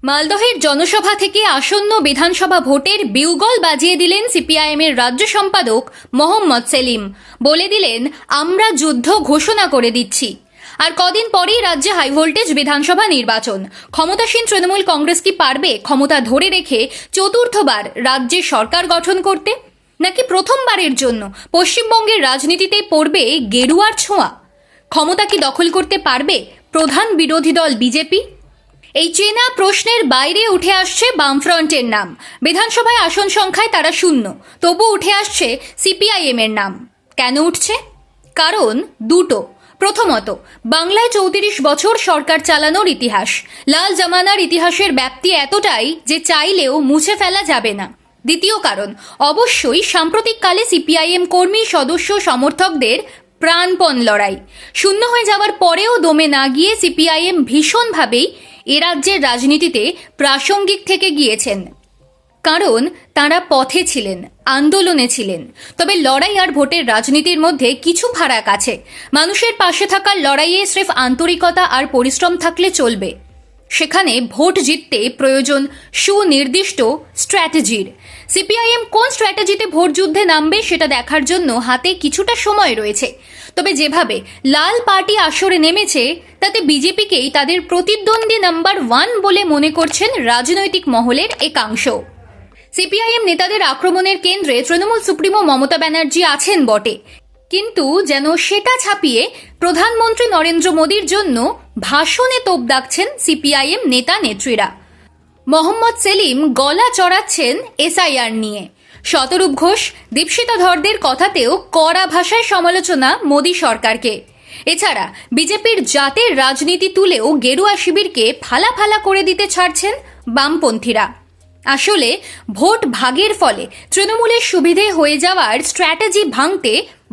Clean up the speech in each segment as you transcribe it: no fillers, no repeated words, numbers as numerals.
মালদহের জনসভা থেকে আসন্ন বিধানসভা ভোটের বিউগল বাজিয়ে দিলেন সিপিআইএমের রাজ্য সম্পাদক মোহাম্মদ সেলিম। বলে দিলেন, আমরা যুদ্ধ ঘোষণা করে দিচ্ছি। আর কদিন পরেই রাজ্যে হাই ভোল্টেজ বিধানসভা নির্বাচন। ক্ষমতাসীন তৃণমূল কংগ্রেস কি পারবে ক্ষমতা ধরে রেখে চতুর্থবার রাজ্যে সরকার গঠন করতে, নাকি প্রথমবারের জন্য পশ্চিমবঙ্গের রাজনীতিতে পড়বে গেরুয়ার ছোঁয়া? ক্ষমতা কি দখল করতে পারবে প্রধান বিরোধী দল বিজেপি? এই চেনা প্রশ্নের বাইরে উঠে আসছে বামফ্রন্টের নাম। বিধানসভায় আসন সংখ্যায় তারা শূন্য, তবু উঠে আসছে সিপিআইএম এর নাম। কেন উঠছে? কারণ দুটো। প্রথমত, বাংলায় 34 বছর সরকার চালানোর ইতিহাস। লাল জামানার ইতিহাসের ব্যাপ্তি এতটাই যে চাইলেও মুছে ফেলা যাবে না। দ্বিতীয় কারণ, অবশ্যই সাম্প্রতিককালে সিপিআইএম কর্মী, সদস্য, সমর্থকদের প্রাণপণ লড়াই। শূন্য হয়ে যাওয়ার পরেও দমে না গিয়ে সিপিআইএম ভীষণভাবেই এ রাজ্যের রাজনীতিতে প্রাসঙ্গিক থেকে গিয়েছেন। কারণ তাঁরা পথে ছিলেন, আন্দোলনে ছিলেন। তবে লড়াই আর ভোটের রাজনীতির মধ্যে কিছু ফারাক আছে। মানুষের পাশে থাকার লড়াইয়ে স্রেফ আন্তরিকতা আর পরিশ্রম থাকলে চলবে। সেখানে ভোট জিততে প্রয়োজন সুনির্দিষ্ট স্ট্র্যাটেজির। সিপিআইএম কোন স্ট্র্যাটেজিতে ভোট যুদ্ধে নামবে সেটা দেখার জন্য হাতে কিছুটা সময় রয়েছে। তবে যেভাবে লাল পার্টি আসরে নেমেছে, তাতে বিজেপিকেই তাদের প্রতিদ্বন্দ্বী নাম্বার 1 বলে মনে করছেন রাজনৈতিক মহলের একাংশ। সিপিআইএম নেতাদের আক্রমণের কেন্দ্রে তৃণমূল সুপ্রিমো মমতা ব্যানার্জি আছেন বটে, কিন্তু যেন সেটা ছাপিয়ে প্রধানমন্ত্রী নরেন্দ্র মোদীর জন্য ভাষণে তোপ দাগছেন সিপিআইএম নেতা নেত্রীরা। মোহাম্মদ সেলিম গলা চড়াচ্ছেন এসআইআর নিয়ে। শতরূপ ঘোষ, দীপশিতা ধরদের কথাতেও কড়া ভাষায় সমালোচনা মোদী সরকারকে। এছাড়া বিজেপির জাতের রাজনীতি তুলেও গেরুয়া শিবিরকে ফালা ফালা করে দিতে ছাড়ছেন বামপন্থীরা। আসলে ভোট ভাগের ফলে তৃণমূলের সুবিধে হয়ে যাওয়ার স্ট্র্যাটেজি ভাঙতে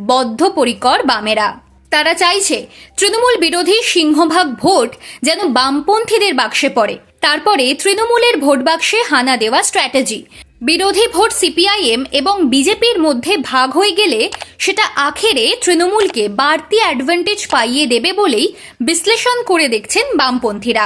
বদ্ধপরিকর বামেরা। তারা চাইছে তৃণমূল বিরোধী সিংহভাগ ভোট যেন বামপন্থীদের বাক্সে পড়ে, তারপরে তৃণমূলের ভোট বাক্সে হানা দেওয়া স্ট্র্যাটেজি। বিরোধী ভোট সিপিআইএম এবং বিজেপির মধ্যে ভাগ হয়ে গেলে সেটা আখেরে তৃণমূলকে বাড়তি অ্যাডভান্টেজ পাইয়ে দেবে বলেই বিশ্লেষণ করে দেখছেন বামপন্থীরা।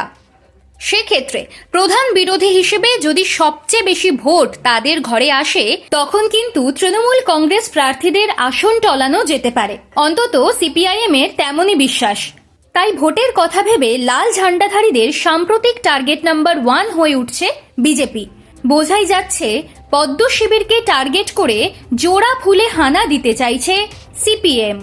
সেক্ষেত্রে প্রধান বিরোধী হিসেবে যদি সবচেয়ে বেশি ভোট তাদের ঘরে আসে, তখন কিন্তু তৃণমূল কংগ্রেস প্রার্থীদের আসন টলানো যেতে পারে। অন্তত সিপিআইএম এর তেমনই বিশ্বাস। তাই ভোটের কথা ভেবে লাল ঝান্ডাধারীদের সাম্প্রতিক টার্গেট নাম্বার 1 হয়ে উঠছে বিজেপি। বোঝাই যাচ্ছে পদ্ম শিবিরকে টার্গেট করে জোড়া ফুলে হানা দিতে চাইছে সিপিএম।